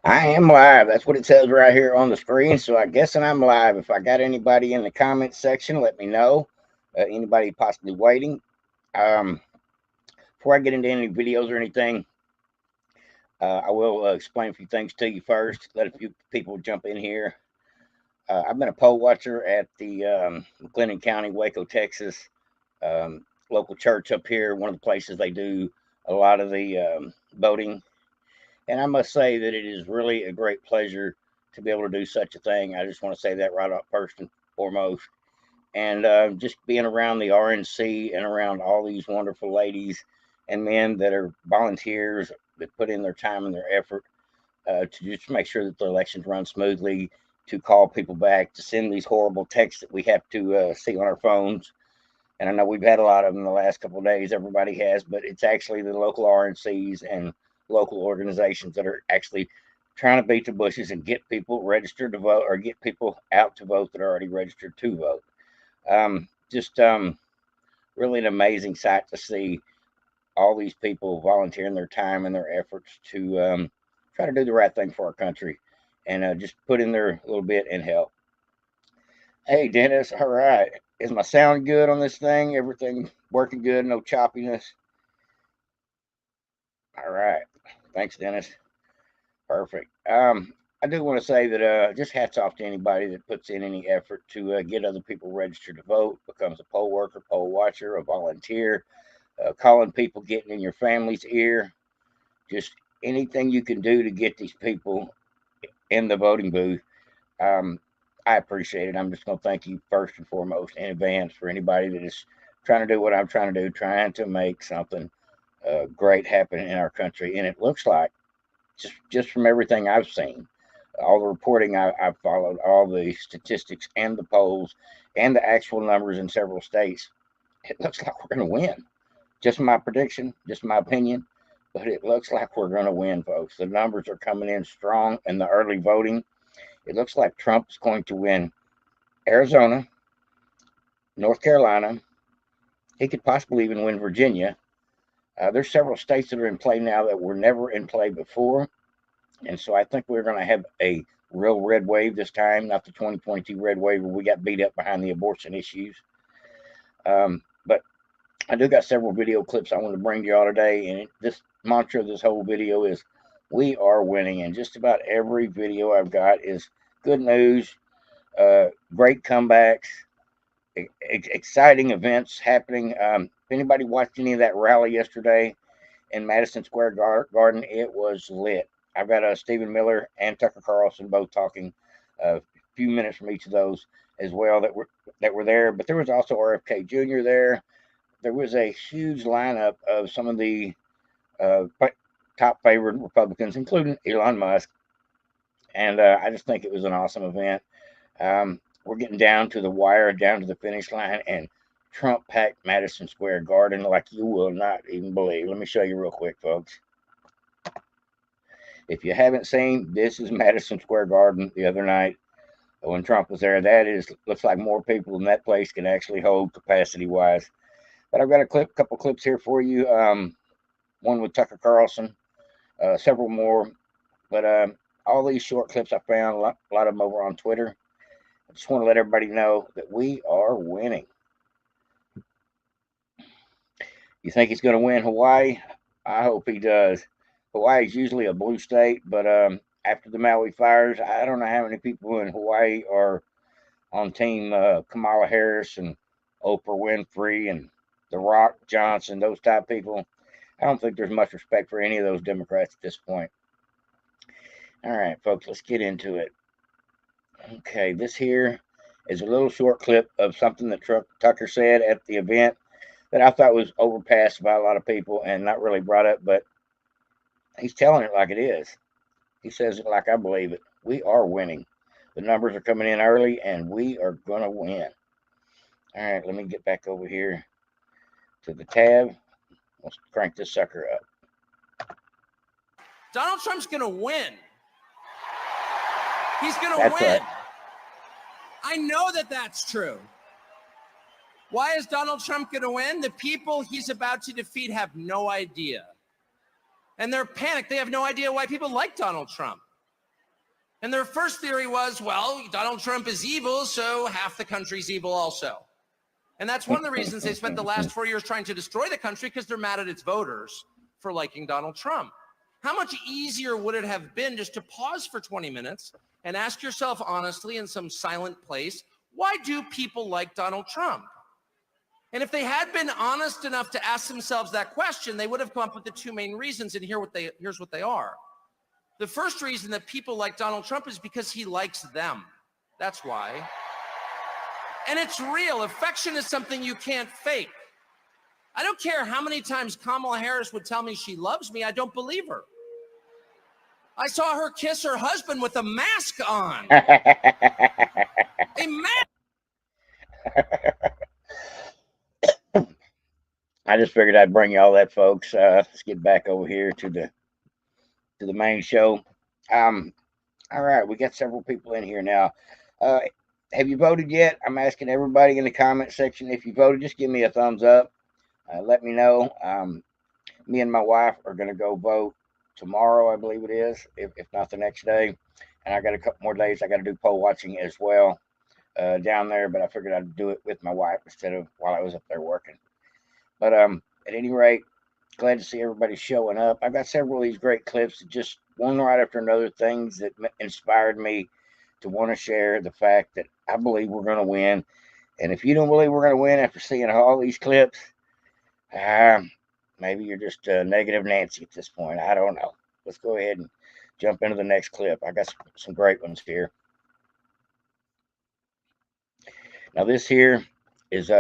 I am live. That's what it says right here on the screen. So I guess I'm live. If I got anybody in the comments section, let me know. Anybody possibly waiting. Um, Before I get into any videos or anything, I will explain a few things to you first. Let a few people jump in here. I've been a poll watcher at the McLennan County, Waco, Texas local church up here. One of the places they do a lot of the voting. And I must say that it is really a great pleasure to be able to do such a thing. I just want to say that right up first and foremost. And just being around the RNC and around all these wonderful ladies and men that are volunteers that put in their time and their effort to just make sure that the elections run smoothly, to call people back, to send these horrible texts that we have to see on our phones. And I know we've had a lot of them the last couple of days. Everybody has, but it's actually the local RNCs and local organizations that are actually trying to beat the bushes and get people registered to vote or get people out to vote that are already registered to vote. Just really an amazing sight to see all these people volunteering their time and their efforts to try to do the right thing for our country and just put in their little bit and help. Hey, Dennis. All right. Is my sound good on this thing? Everything working good? No choppiness? All right. Thanks, Dennis. Perfect. I do want to say that just hats off to anybody that puts in any effort to get other people registered to vote, becomes a poll worker, poll watcher, a volunteer, calling people, getting in your family's ear. Just anything you can do to get these people in the voting booth. Um, I appreciate it. I'm just going to thank you first and foremost in advance for anybody that is trying to do what I'm trying to do, trying to make something great happen in our country. And it looks like, just from everything I've seen, all the reporting I've followed, all the statistics and the polls and the actual numbers in several states, it looks like we're going to win. Just my prediction, just my opinion, but it looks like we're going to win, folks. The numbers are coming in strong in the early voting. It looks like Trump is going to win Arizona, North Carolina. He could possibly even win Virginia. There's several states that are in play now that were never in play before. And so I think we're going to have a real red wave this time, not the 2022 red wave where we got beat up behind the abortion issues. But I do got several video clips I want to bring to y'all today. And this mantra of this whole video is we are winning. And just about every video I've got is good news, great comebacks, exciting events happening. If anybody watched any of that rally yesterday in Madison Square Garden, it was lit. I've got Stephen Miller and Tucker Carlson both talking a few minutes from each of those as well that were there. But there was also RFK Jr. there. There was a huge lineup of some of the top favored Republicans, including Elon Musk. And I just think it was an awesome event. We're getting down to the wire, down to the finish line, and Trump packed Madison Square Garden like you will not even believe. Let me show you real quick, folks. If you haven't seen, this is Madison Square Garden the other night when Trump was there. That looks like more people than that place can actually hold capacity-wise. But I've got a couple clips here for you. One with Tucker Carlson, several more. But all these short clips I found, a lot of them over on Twitter. I just want to let everybody know that we are winning. You think he's going to win Hawaii? I hope he does. Hawaii is usually a blue state, but after the Maui fires, I don't know how many people in Hawaii are on team Kamala Harris and Oprah Winfrey and The Rock Johnson, those type of people. I don't think there's much respect for any of those Democrats at this point. All right, folks, let's get into it. Okay, this here is a little short clip of something that Tucker said at the event that I thought was overpassed by a lot of people and not really brought up, but he's telling it like it is. He says it like I believe it. We are winning. The numbers are coming in early, and we are going to win. All right, let me get back over here to the tab. Let's crank this sucker up. Donald Trump's going to win. He's going to win. Right. I know that that's true. Why is Donald Trump going to win? The people he's about to defeat have no idea. And they're panicked. They have no idea why people like Donald Trump. And their first theory was, well, Donald Trump is evil, so half the country's evil also. And that's one of the reasons they spent the last 4 years trying to destroy the country, because they're mad at its voters for liking Donald Trump. How much easier would it have been just to pause for 20 minutes and ask yourself honestly in some silent place, why do people like Donald Trump? And if they had been honest enough to ask themselves that question, they would have come up with the two main reasons, and here's what they are. The first reason that people like Donald Trump is because he likes them. That's why. And it's real. Affection is something you can't fake. I don't care how many times Kamala Harris would tell me she loves me, I don't believe her. I saw her kiss her husband with a mask on. A mask. I just figured I'd bring you all that, folks. Let's get back over here to the main show. All right, we got several people in here now. Have you voted yet? I'm asking everybody in the comment section. If you voted, just give me a thumbs up. Let me know. Me and my wife are going to go vote tomorrow, I believe it is, if not the next day. And I got a couple more days. I got to do poll watching as well down there, but I figured I'd do it with my wife instead of while I was up there working. But at any rate, glad to see everybody showing up. I've got several of these great clips, just one right after another, things that inspired me to want to share the fact that I believe we're going to win. And if you don't believe we're going to win after seeing all these clips, maybe you're just negative Nancy at this point. I don't know. Let's go ahead and jump into the next clip. I got some great ones here. Now, this here is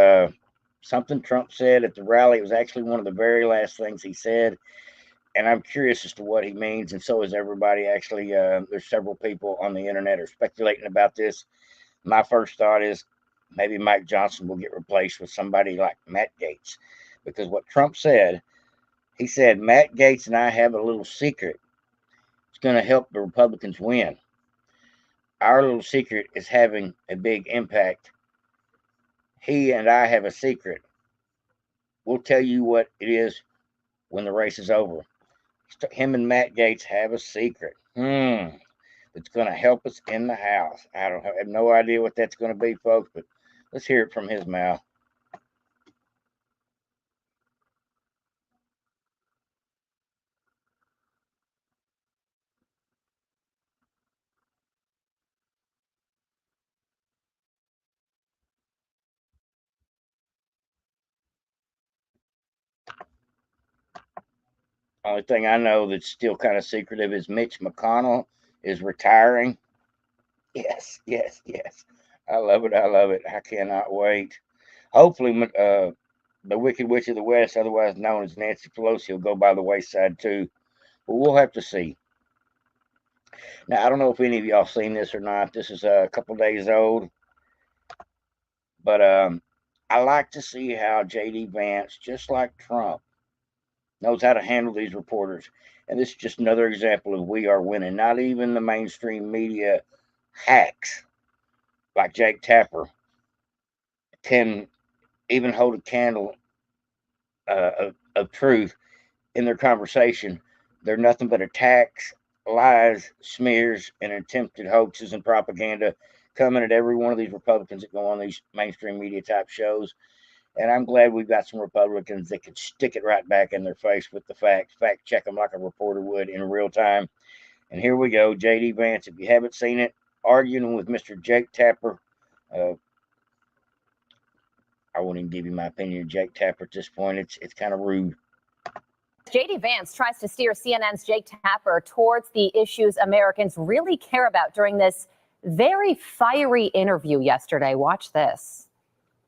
something Trump said at the rally. It was actually one of the very last things he said. And I'm curious as to what he means, and so is everybody. Actually, there's several people on the internet are speculating about this. My first thought is maybe Mike Johnson will get replaced with somebody like Matt Gaetz, because what Trump said, he said, Matt Gaetz and I have a little secret. It's going to help the Republicans win. Our little secret is having a big impact. He and I have a secret. We'll tell you what it is when the race is over. Him and Matt Gaetz have a secret. That's going to help us in the House. I have no idea what that's going to be, folks, but let's hear it from his mouth. Only thing I know that's still kind of secretive is Mitch McConnell is retiring. Yes, yes, yes. I love it. I love it. I cannot wait. Hopefully, the Wicked Witch of the West, otherwise known as Nancy Pelosi, will go by the wayside too. But we'll have to see. Now, I don't know if any of y'all seen this or not. This is a couple days old. But I like to see how J.D. Vance, just like Trump, knows how to handle these reporters. And this is just another example of we are winning. Not even the mainstream media hacks like Jake Tapper can even hold a candle of truth in their conversation. They're nothing but attacks, lies, smears, and attempted hoaxes and propaganda coming at every one of these Republicans that go on these mainstream media type shows. And I'm glad we've got some Republicans that can stick it right back in their face with the facts, fact check them like a reporter would in real time. And here we go, J.D. Vance. If you haven't seen it, arguing with Mr. Jake Tapper. I won't even give you my opinion of Jake Tapper at this point. It's kind of rude. J.D. Vance tries to steer CNN's Jake Tapper towards the issues Americans really care about during this very fiery interview yesterday. Watch this.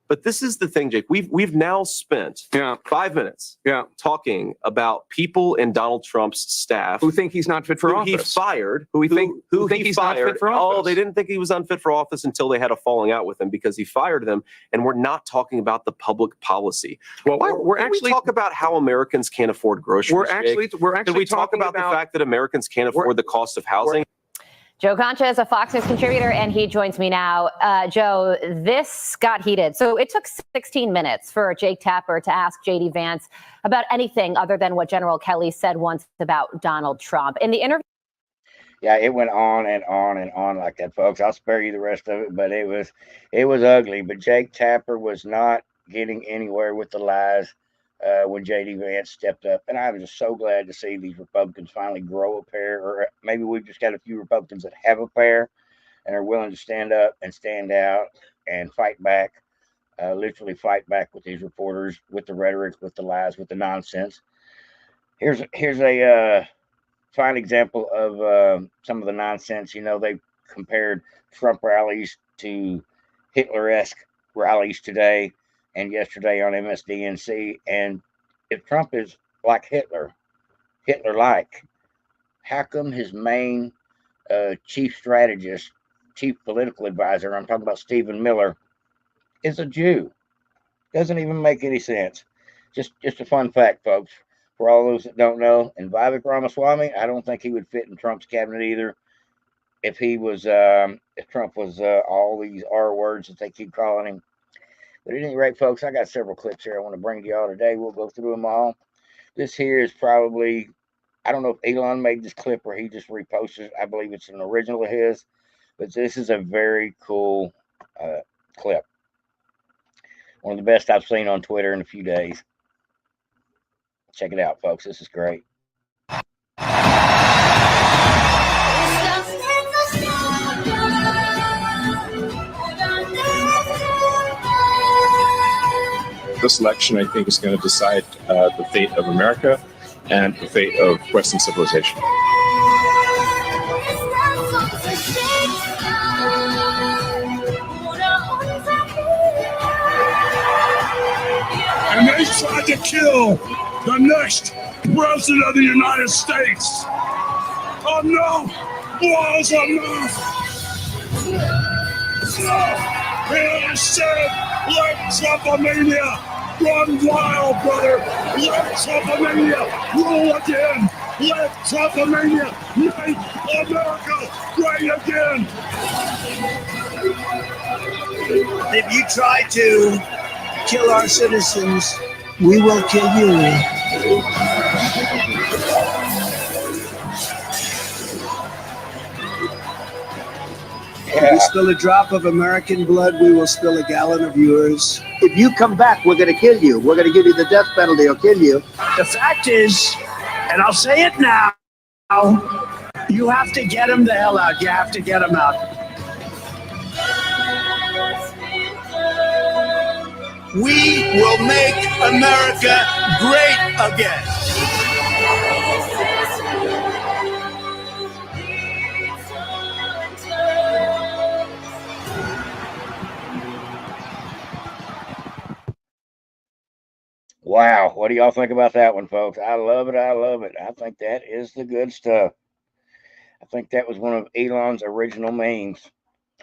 But this is the thing, Jake. We've now spent 5 minutes talking about people in Donald Trump's staff who think he's not fit for office. He fired. Who think he's not fit for office. Oh, they didn't think he was unfit for office until they had a falling out with him because he fired them. And we're not talking about the public policy. Well, we're actually talk about how Americans can't afford groceries. We're actually Did we talk about the fact that Americans can't afford the cost of housing? Joe Concha is a Fox News contributor, and he joins me now. Joe, this got heated. So it took 16 minutes for Jake Tapper to ask J.D. Vance about anything other than what General Kelly said once about Donald Trump. In the interview. Yeah, it went on and on and on like that, folks. I'll spare you the rest of it, but it was ugly. But Jake Tapper was not getting anywhere with the lies when JD Vance stepped up, and I was just so glad to see these Republicans finally grow a pair, or maybe we've just got a few Republicans that have a pair and are willing to stand up and stand out and fight back, literally fight back with these reporters, with the rhetoric, with the lies, with the nonsense. Here's a fine example of some of the nonsense. They compared Trump rallies to Hitler-esque rallies today and yesterday on MSDNC. And if Trump is like Hitler-like, how come his main chief strategist, chief political advisor, I'm talking about Stephen Miller, is a Jew? Doesn't even make any sense. Just a fun fact, folks. For all those that don't know, and Vivek Ramaswamy, I don't think he would fit in Trump's cabinet either. If Trump was all these R words that they keep calling him. But at any rate, folks, I got several clips here I want to bring to y'all today. We'll go through them all. This here is probably, I don't know if Elon made this clip or he just reposted it. I believe it's an original of his, but this is a very cool clip. One of the best I've seen on Twitter in a few days. Check it out, folks. This is great. This election, I think, is going to decide the fate of America and the fate of Western civilization. And they tried to kill the next president of the United States. Enough was enough. And I said, let Trumpomania run wild, brother. Let Trumpomania rule again. Let Trumpomania make America great again. If you try to kill our citizens, we will kill you. If you spill a drop of American blood, we will spill a gallon of yours. If you come back, we're going to kill you. We're going to give you the death penalty or kill you. The fact is, and I'll say it now, you have to get them the hell out. You have to get them out. We will make America great again. Wow. What do y'all think about that one, folks? I love it. I love it. I think that is the good stuff. I think that was one of Elon's original memes.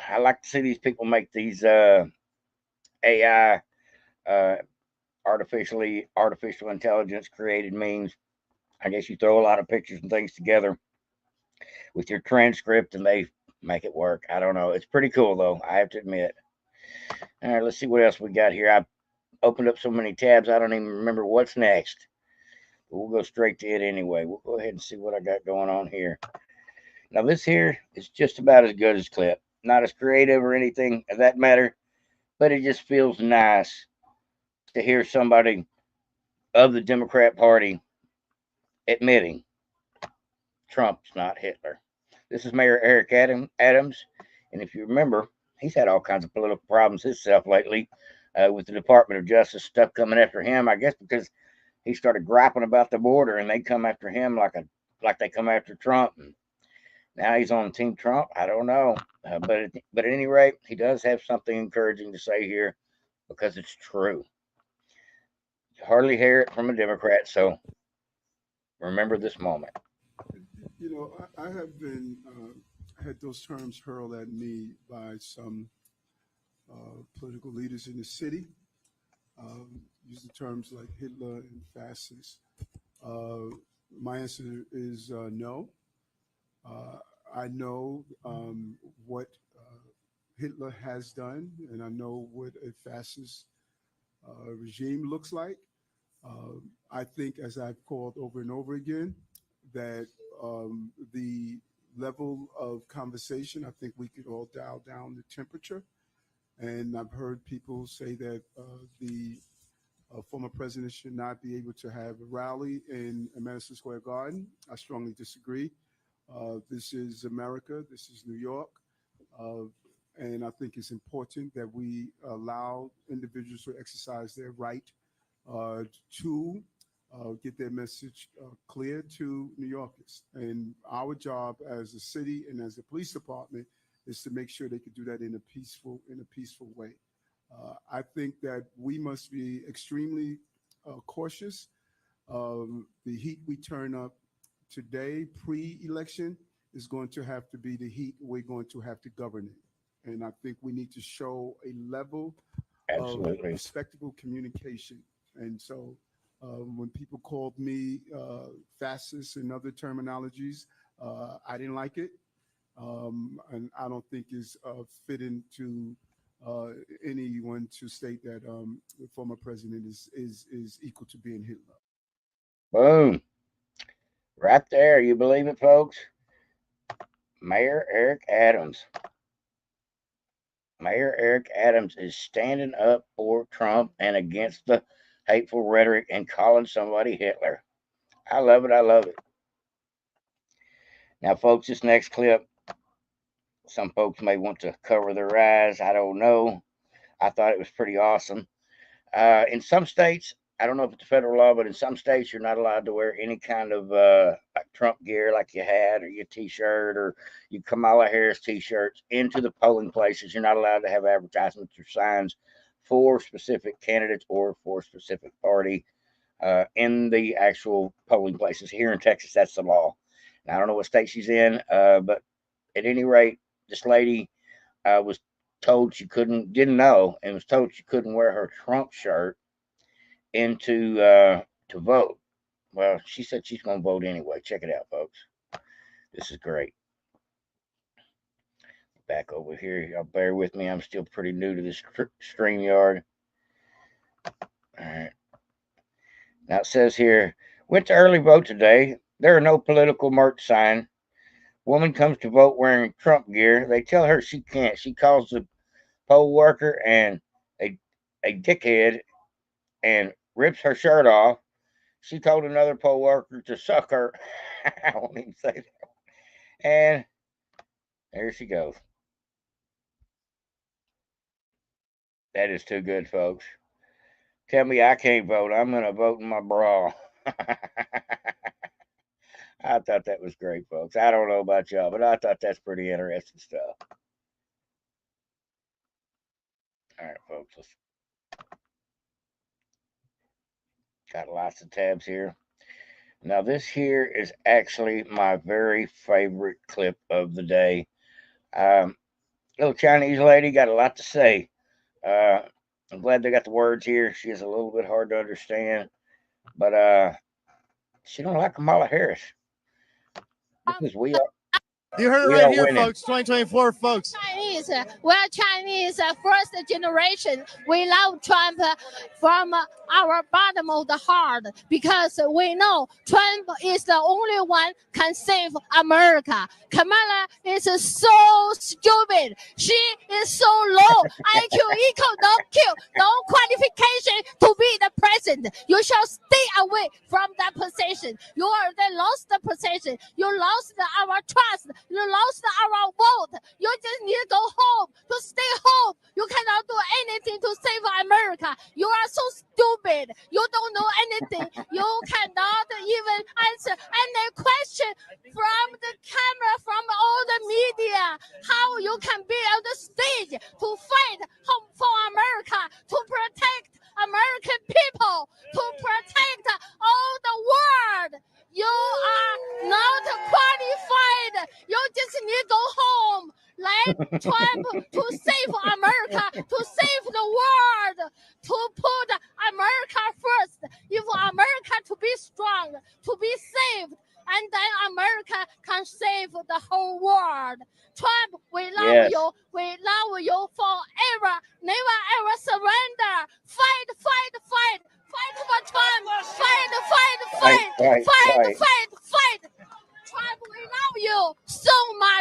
I like to see these people make these AI, artificial intelligence created memes. I guess you throw a lot of pictures and things together with your transcript and they make it work. I don't know. It's pretty cool though, I have to admit. All right, let's see what else we got here. I opened up so many tabs I don't even remember what's next. But we'll go straight to it anyway. We'll go ahead and see what I got going on here. Now this here is just about as good as clip. Not as creative or anything of that matter, but it just feels nice to hear somebody of the Democrat Party admitting Trump's not Hitler. This is Mayor Eric Adams, and if you remember, he's had all kinds of political problems himself lately with the Department of Justice stuff coming after him. I guess because he started griping about the border, and they come after him like they come after Trump. And now he's on Team Trump. I don't know, but at any rate, he does have something encouraging to say here because it's true. You hardly hear it from a Democrat, so remember this moment. You know, I have been had those terms hurled at me by some political leaders in the city. Using terms like Hitler and fascist. My answer is no. I know what Hitler has done, and I know what a fascist regime looks like. I think, as I've called over and over again, that the level of conversation, I think we could all dial down the temperature. And I've heard people say that the former president should not be able to have a rally in Madison Square Garden. I strongly disagree. This is America. This is New York. And I think it's important that we allow individuals to exercise their right to get their message clear to New Yorkers. And our job as a city and as a police department is to make sure they can do that in a peaceful way. I think that we must be extremely cautious. The heat we turn up today, pre-election, is going to have to be the heat we're going to have to govern it. And I think we need to show a level of respectable communication. And so when people called me fascist and other terminologies, I didn't like it. And I don't think it's fitting to anyone to state that the former president is equal to being Hitler. Boom. Right there. You believe it, folks? Mayor Eric Adams. Mayor Eric Adams is standing up for Trump and against the hateful rhetoric and calling somebody Hitler. I love it. I love it. Now, folks, this next clip, some folks may want to cover their eyes. I don't know. I thought it was pretty awesome. In some states, I don't know if it's a federal law, but in some states, you're not allowed to wear any kind of like Trump gear like you had, or your T-shirt, or your Kamala Harris T-shirts into the polling places. You're not allowed to have advertisements or signs for specific candidates or for a specific party in the actual polling places. Here in Texas, that's the law. Now, I don't know what state she's in, but at any rate, this lady was told she didn't know, and was told she couldn't wear her Trump shirt into to vote. Well, she said she's going to vote anyway. Check it out, folks. This is great. Back over here. Y'all bear with me. I'm still pretty new to this StreamYard. All right. Now it says here, went to early vote today. There are no political merch sign. Woman comes to vote wearing Trump gear. They tell her she can't. She calls the poll worker and a dickhead and rips her shirt off. She told another poll worker to suck her. I won't even say that. And there she goes. That is too good, folks. Tell me I can't vote. I'm going to vote in my bra. I thought that was great, folks. I don't know about y'all, but I thought that's pretty interesting stuff. All right, folks. Got lots of tabs here. Now, this here is actually my very favorite clip of the day. Little Chinese lady got a lot to say. I'm glad they got the words here. She is a little bit hard to understand, but she don't like Kamala Harris. Because we are. You heard it right here, folks. 2024, folks. Chinese, we're Chinese, first generation. We love Trump from our bottom of the heart because we know Trump is the only one can save America. Kamala is so stupid. She is so low. IQ equal no Q, no qualification to be the president. You shall stay away from that position. You already lost the position. You lost our trust. You lost our vote. You just need to go home, to stay home. You cannot do anything to save America. You are so stupid. You don't know anything. You cannot even answer any question from the camera, from all the media. How you can be on the stage to fight for America, to protect American people, to protect all the world. You are not qualified. You just need to go home. Let Trump to save America, to save the world, to put America first. If America to be strong, to be saved, and then America can save the whole world. Trump, we love you. We love you forever. Never ever surrender. Fight, fight, fight. Fight for Trump. Fight. Trump, we love you so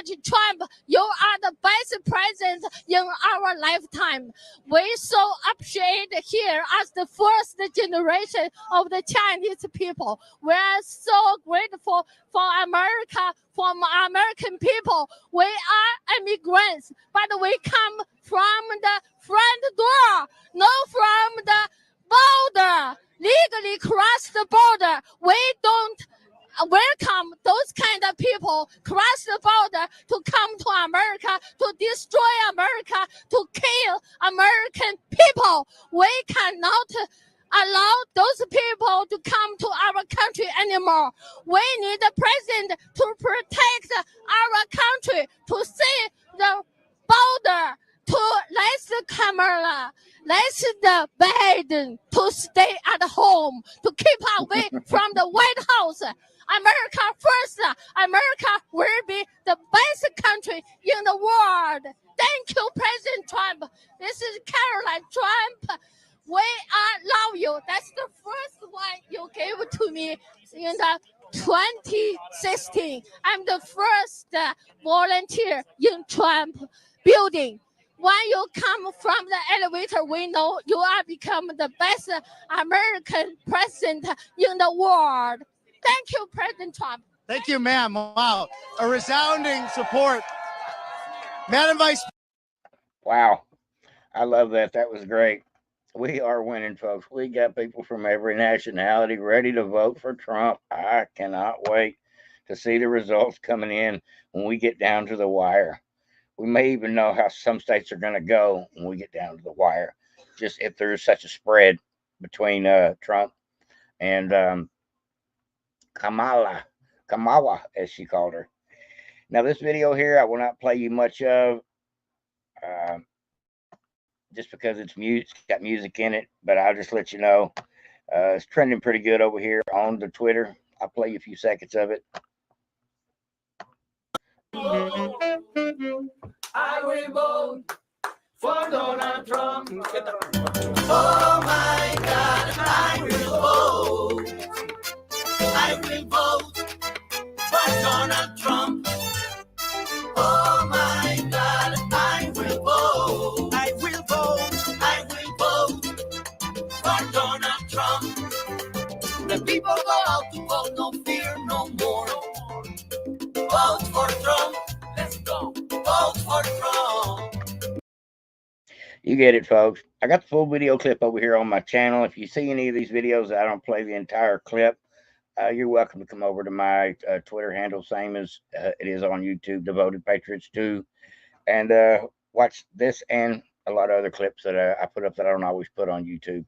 Judge Trump, you are the best president in our lifetime. We so appreciate here as the first generation of the Chinese people. We are so grateful for America, from American people. We are immigrants, but we come from the front door, not from the border. Legally cross the border. We don't welcome those kind of people cross the border to come to America, to destroy America, to kill American people. We cannot allow those people to come to our country anymore. We need a president to protect our country, to see the border, to let the Kamala, let the Biden to stay at home, to keep away from the White House. America first. America will be the best country in the world. Thank you, President Trump. This is Caroline Trump. We love you. That's the first one you gave to me in the 2016. I'm the first volunteer in Trump building. When you come from the elevator, we know you are become the best American president in the world. Thank you, President Trump. Thank you, ma'am. Wow. A resounding support. Madam Vice. Wow. I love that. That was great. We are winning, folks. We got people from every nationality ready to vote for Trump. I cannot wait to see the results coming in when we get down to the wire. We may even know how some states are going to go when we get down to the wire, just if there is such a spread between Trump and Kamala, as she called her. Now, this video here, I will not play you much of, just because it's got music in it, but I'll just let you know. It's trending pretty good over here on the Twitter. I'll play you a few seconds of it. I will vote for Donald Trump. Oh my God, I will vote. I will vote for Donald Trump. Oh my God, I will vote. I will vote. I will vote for Donald Trump. The people go out to vote, no fear, no more. Vote for Trump. Let's go. Vote for Trump. You get it, folks. I got the full video clip over here on my channel. If you see any of these videos, I don't play the entire clip. You're welcome to come over to my Twitter handle, same as it is on YouTube, Devoted Patriots 2, and watch this and a lot of other clips that I put up that I don't always put on YouTube.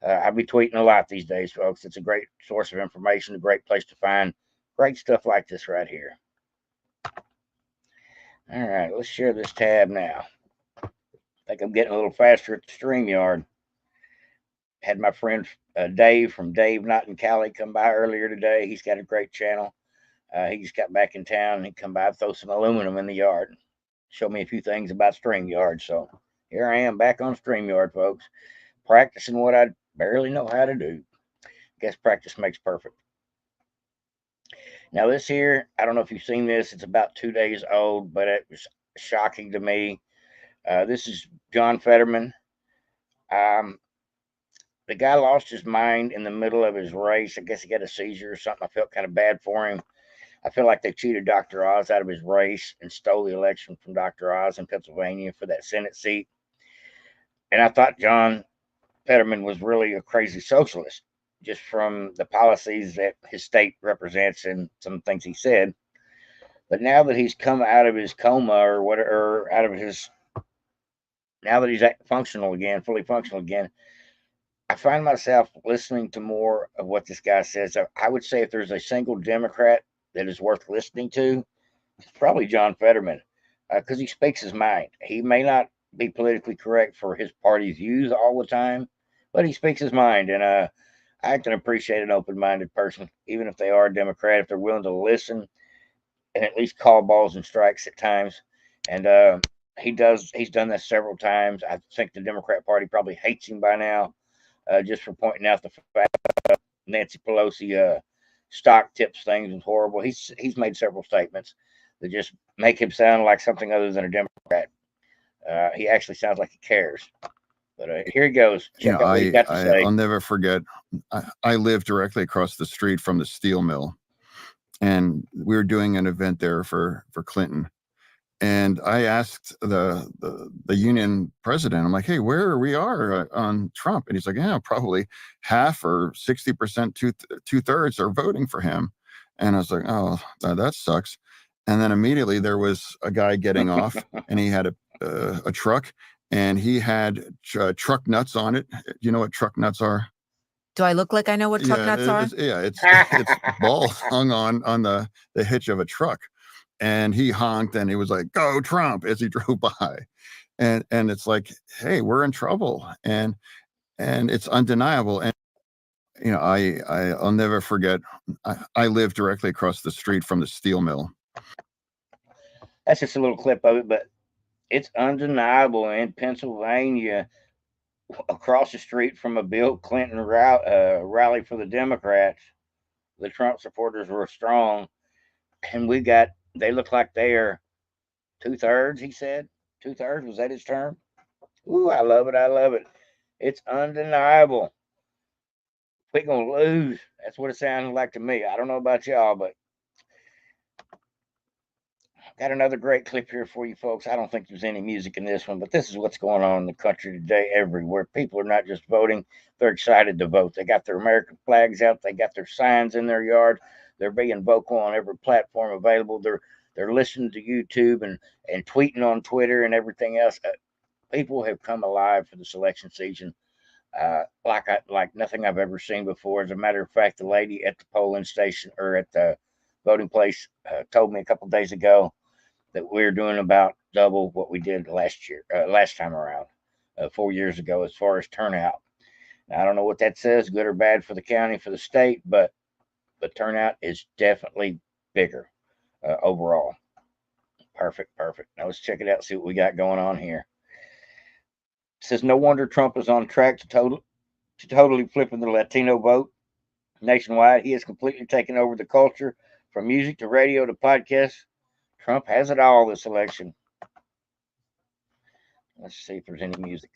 I'll be tweeting a lot these days, folks. It's a great source of information, a great place to find great stuff like this right here. All right, let's share this tab now. I think I'm getting a little faster at the StreamYard. Had my friend Dave from Dave Not in Cali come by earlier today. He's got a great channel. He just got back in town and he come by and throw some aluminum in the yard. Show me a few things about StreamYard. So here I am back on StreamYard, folks. Practicing what I barely know how to do. Guess practice makes perfect. Now this here, I don't know if you've seen this. It's about 2 days old, but it was shocking to me. This is John Fetterman. The guy lost his mind in the middle of his race. I guess he got a seizure or something. I felt kind of bad for him. I feel like they cheated Dr. Oz out of his race and stole the election from Dr. Oz in Pennsylvania for that Senate seat. And I thought John Fetterman was really a crazy socialist, just from the policies that his state represents and some things he said. But now that he's come out of his coma or whatever, now that he's functional again, fully functional again, I find myself listening to more of what this guy says. I would say if there's a single Democrat that is worth listening to, it's probably John Fetterman, because he speaks his mind. He may not be politically correct for his party's views all the time, but he speaks his mind, and I can appreciate an open-minded person, even if they are a Democrat, if they're willing to listen and at least call balls and strikes at times. And he's done that several times. I think the Democrat Party probably hates him by now. Just for pointing out the fact that Nancy Pelosi stock tips things was horrible. He's made several statements that just make him sound like something other than a Democrat. He actually sounds like he cares. But here he goes. Check out what he got to say. I'll never forget. I live directly across the street from the steel mill, and we were doing an event there for Clinton. And I asked the union president, I'm like, hey, where we are on Trump? And he's like, yeah, probably half or 60%, two-thirds are voting for him. And I was like, oh, that sucks. And then immediately there was a guy getting off, and he had a truck, and he had truck nuts on it. You know what truck nuts are? Do I look like I know what truck nuts are? It's balls hung on the hitch of a truck. And he honked, and he was like, go Trump, as he drove by. And it's like, hey, we're in trouble. And it's undeniable. And, you know, I'll never forget, I live directly across the street from the steel mill. That's just a little clip of it, but it's undeniable in Pennsylvania, across the street from a Bill Clinton rally for the Democrats, the Trump supporters were strong. And they look like they are 2/3, he said. 2/3, was that his term? Ooh, I love it. I love it. It's undeniable. We're going to lose. That's what it sounded like to me. I don't know about y'all, but got another great clip here for you folks. I don't think there's any music in this one, but this is what's going on in the country today everywhere. People are not just voting. They're excited to vote. They got their American flags out. They got their signs in their yard. They're being vocal on every platform available. They're listening to YouTube and tweeting on Twitter and everything else. People have come alive for this election season like nothing I've ever seen before. As a matter of fact, the lady at the polling station or at the voting place told me a couple days ago that we're doing about double what we did last time around, 4 years ago, as far as turnout. Now, I don't know what that says, good or bad for the county, for the state, but the turnout is definitely bigger overall. Perfect. Now let's check it out, see what we got going on here. It says, no wonder Trump is on track to totally flipping the Latino vote nationwide. He has completely taken over the culture, from music to radio to podcasts. Trump has it all this election. Let's see if there's any music.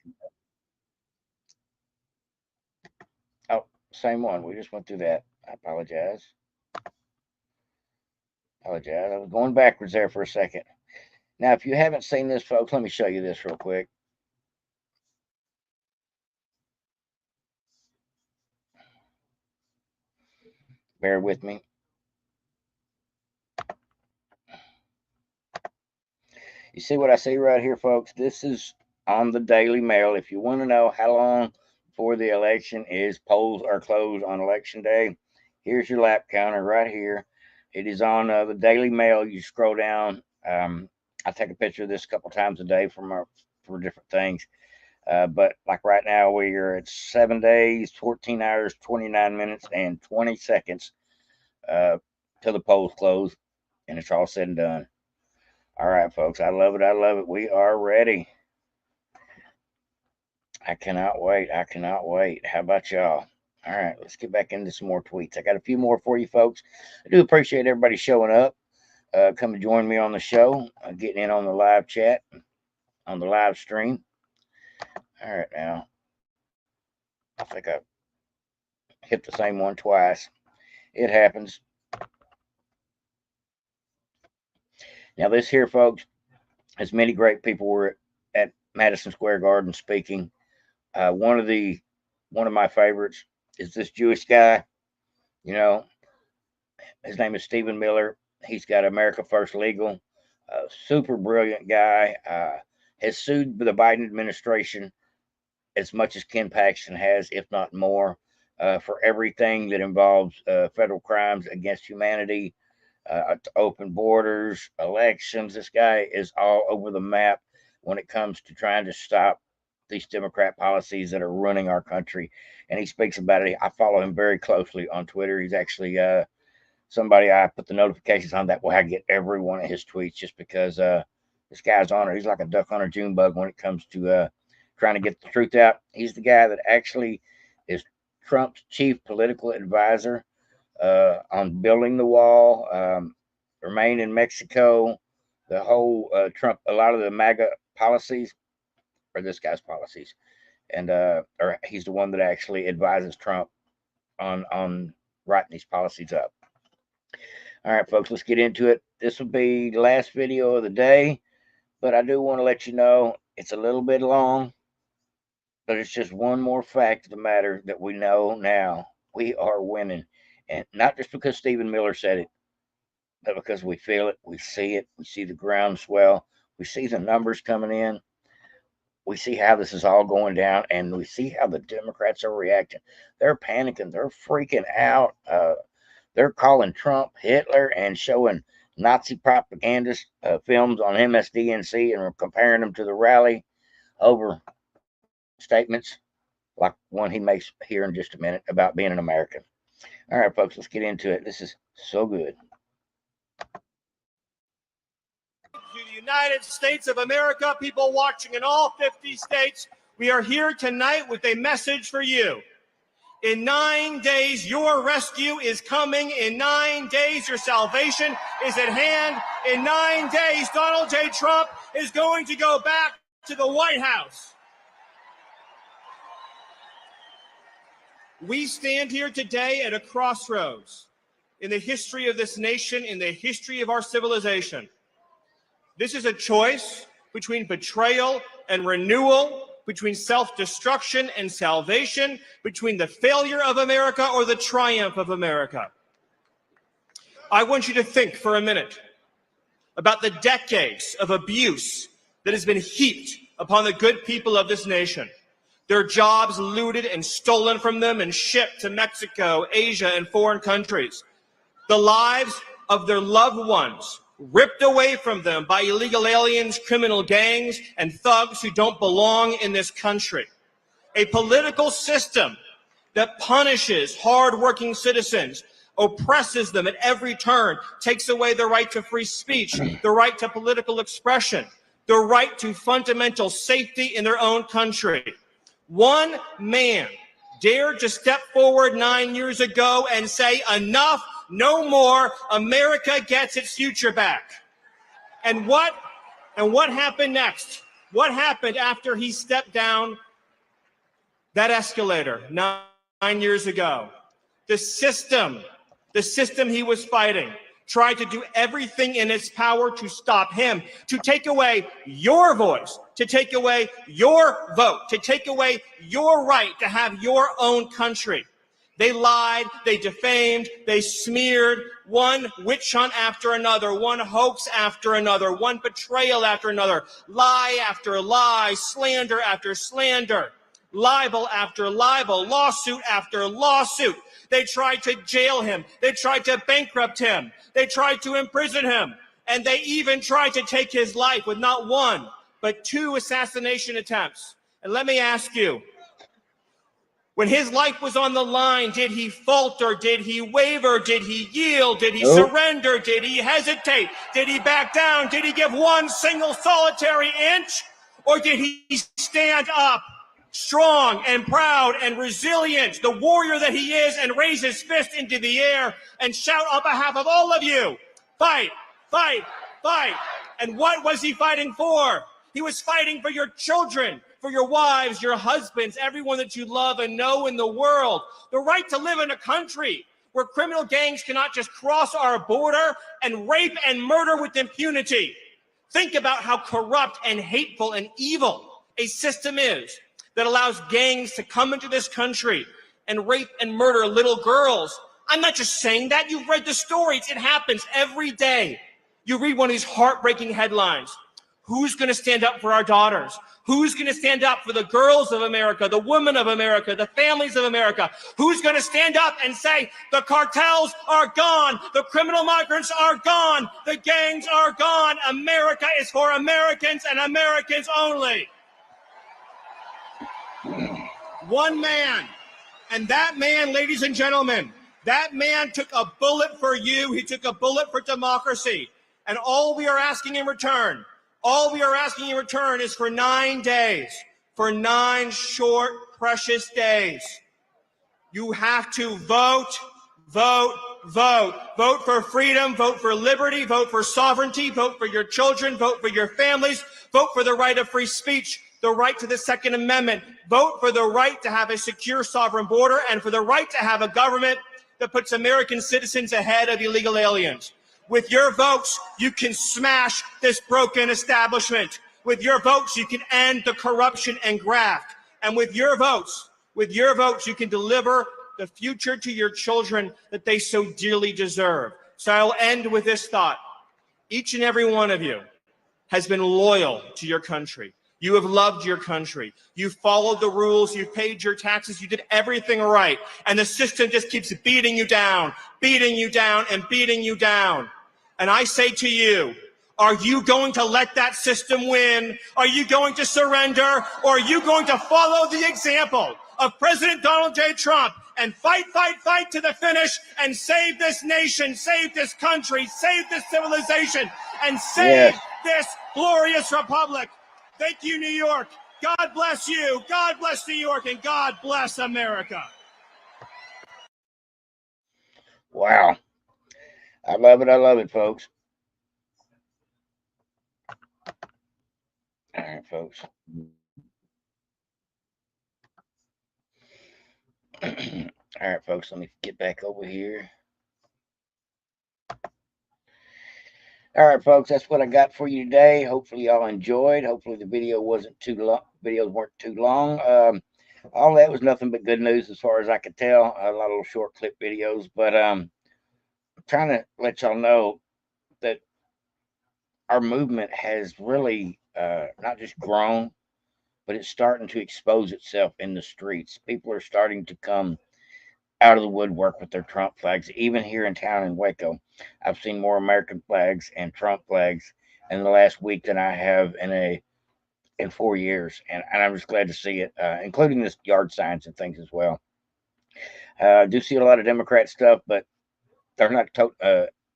Oh, same one. We just went through that. I apologize. I was going backwards there for a second. Now, if you haven't seen this, folks, let me show you this real quick. Bear with me. You see what I see right here, folks? This is on the Daily Mail. If you want to know how long before the election is, polls are closed on election day, here's your lap counter right here. It is on the Daily Mail. You scroll down. I take a picture of this a couple times a day for different things. But like right now, we are at 7 days, 14 hours, 29 minutes, and 20 seconds till the polls close, and it's all said and done. All right, folks, I love it. We are ready. I cannot wait. How about y'all? All right, let's get back into some more tweets. I got a few more for you folks. I do appreciate everybody showing up. Come and join me on the show, getting in on the live chat, on the live stream. All right, now. I think I hit the same one twice. It happens. Now, this here, folks, as many great people were at Madison Square Garden speaking. One of my favorites is this Jewish guy. You know, his name is Stephen Miller. He's got America First Legal. Super brilliant guy. Has sued the Biden administration as much as Ken Paxton has, if not more, for everything that involves federal crimes against humanity, open borders, elections. This guy is all over the map when it comes to trying to stop these Democrat policies that are ruining our country. And he speaks about it. I follow him very closely on Twitter. He's actually somebody I put the notifications on that way I get every one of his tweets, just because this guy's on it. He's like a duck on a June bug when it comes to trying to get the truth out. He's the guy that actually is Trump's chief political advisor on building the wall. Or remain in Mexico. The whole Trump, a lot of the MAGA policies are this guy's policies, and or he's the one that actually advises Trump on writing these policies up. All right, folks, let's get into it. This will be the last video of the day, but I do want to let you know it's a little bit long, but it's just one more fact of the matter that we know now. We are winning, and not just because Stephen Miller said it, but because we feel it, we see the groundswell, we see the numbers coming in, we see how this is all going down, and we see how the Democrats are reacting. They're panicking, they're freaking out. They're calling Trump Hitler and showing Nazi propagandist films on MSDNC and comparing them to the rally over statements like one he makes here in just a minute about being an American. All right, folks, let's get into it. This is so good. To the United States of America, people watching in all 50 states, we are here tonight with a message for you. In 9 days, your rescue is coming. In 9 days, your salvation is at hand. In 9 days, Donald J. Trump is going to go back to the White House. We stand here today at a crossroads in the history of this nation, in the history of our civilization. This is a choice between betrayal and renewal, between self-destruction and salvation, between the failure of America or the triumph of America. I want you to think for a minute about the decades of abuse that has been heaped upon the good people of this nation. Their jobs looted and stolen from them and shipped to Mexico, Asia, and foreign countries. The lives of their loved ones ripped away from them by illegal aliens, criminal gangs, and thugs who don't belong in this country. A political system that punishes hardworking citizens, oppresses them at every turn, takes away their right to free speech, the right to political expression, the right to fundamental safety in their own country. One man dared to step forward 9 years ago and say, enough, no more, America gets its future back. And what happened next? What happened after he stepped down that escalator 9 years ago? The system he was fighting tried to do everything in its power to stop him, to take away your voice, to take away your vote, to take away your right to have your own country. They lied, they defamed, they smeared, one witch hunt after another, one hoax after another, one betrayal after another, lie after lie, slander after slander, libel after libel, lawsuit after lawsuit. They tried to jail him. They tried to bankrupt him. They tried to imprison him. And they even tried to take his life with not one, but 2 assassination attempts. And let me ask you, when his life was on the line, did he falter? Did he waver? Did he yield? Did he surrender? Did he hesitate? Did he back down? Did he give one single solitary inch? Or did he stand up, strong and proud and resilient, the warrior that he is, and raise his fist into the air and shout on behalf of all of you, fight, fight, fight? And what was he fighting for? He was fighting for your children, for your wives, your husbands, everyone that you love and know in the world. The right to live in a country where criminal gangs cannot just cross our border and rape and murder with impunity. Think about how corrupt and hateful and evil a system is that allows gangs to come into this country and rape and murder little girls. I'm not just saying that. You've read the stories. It happens every day. You read one of these heartbreaking headlines. Who's going to stand up for our daughters? Who's going to stand up for the girls of America, the women of America, the families of America? Who's going to stand up and say, the cartels are gone, the criminal migrants are gone, the gangs are gone, America is for Americans and Americans only? One man, and that man, ladies and gentlemen, that man took a bullet for you. He took a bullet for democracy. And all we are asking in return is for 9 days, for 9 short, precious days. You have to vote, vote, vote. Vote for freedom, vote for liberty, vote for sovereignty, vote for your children, vote for your families, vote for the right of free speech, the right to the Second Amendment, vote for the right to have a secure sovereign border and for the right to have a government that puts American citizens ahead of illegal aliens. With your votes, you can smash this broken establishment. With your votes, you can end the corruption and graft. And with your votes, you can deliver the future to your children that they so dearly deserve. So I'll end with this thought. Each and every one of you has been loyal to your country. You have loved your country. You followed the rules. You paid your taxes. You did everything right. And the system just keeps beating you down, beating you down, and beating you down. And I say to you, are you going to let that system win? Are you going to surrender? Or are you going to follow the example of President Donald J. Trump and fight, fight, fight to the finish and save this nation, save this country, save this civilization, and save this glorious republic? Thank you, New York. God bless you. God bless New York, and God bless America. Wow. I love it, folks. All right, folks. All right, folks, let me get back over here. All right, folks, that's what I got for you today. Hopefully y'all enjoyed. Hopefully the video wasn't too long. Videos weren't too long. All that was nothing but good news as far as I could tell. A lot of little short clip videos, but I'm trying to let y'all know that our movement has really not just grown, but it's starting to expose itself in the streets. People are starting to come out of the woodwork with their Trump flags. Even here in town in Waco, I've seen more American flags and Trump flags in the last week than I have in 4 years, and I'm just glad to see it, including this yard signs and things as well. I do see a lot of Democrat stuff, but they're not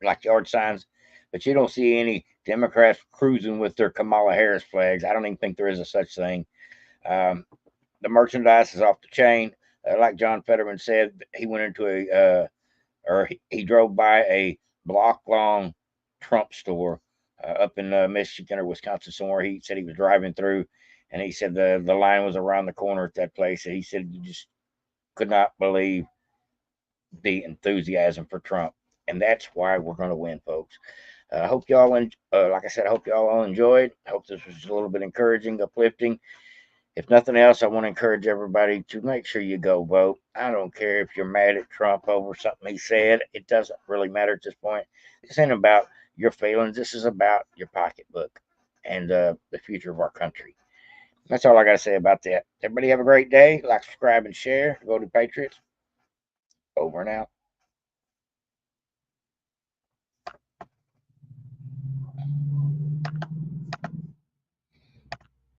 like yard signs. But you don't see any Democrats cruising with their Kamala Harris flags. I don't even think there is a such thing. The merchandise is off the chain. Like John Fetterman said, he went into he drove by a block-long Trump store up in Michigan or Wisconsin somewhere. He said he was driving through, and he said the line was around the corner at that place. And he said you just could not believe the enthusiasm for Trump, and that's why we're going to win, folks. I hope y'all, like I said, I hope y'all all enjoyed. I hope this was a little bit encouraging, uplifting. If nothing else, I want to encourage everybody to make sure you go vote. I don't care if you're mad at Trump over something he said. It doesn't really matter at this point. This ain't about your feelings. This is about your pocketbook and the future of our country. That's all I got to say about that. Everybody have a great day. Like, subscribe, and share. Go to Patriots. Over and out.